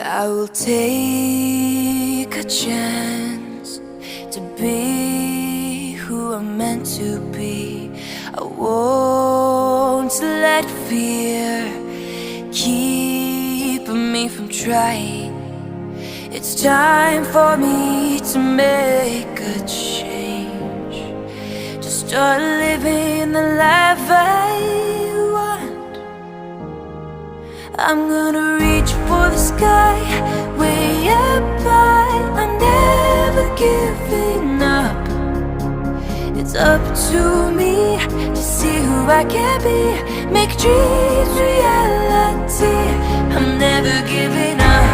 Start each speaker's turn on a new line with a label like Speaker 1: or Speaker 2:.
Speaker 1: I will take a chance to be who I'm meant to be. I won't let fear keep me from trying. It's time for me to make a change, to start living the life I want. I'm gonna reach for the sky, way up high. I'm never giving up. It's up to me to see who I can be, make dreams reality. I'm never giving up.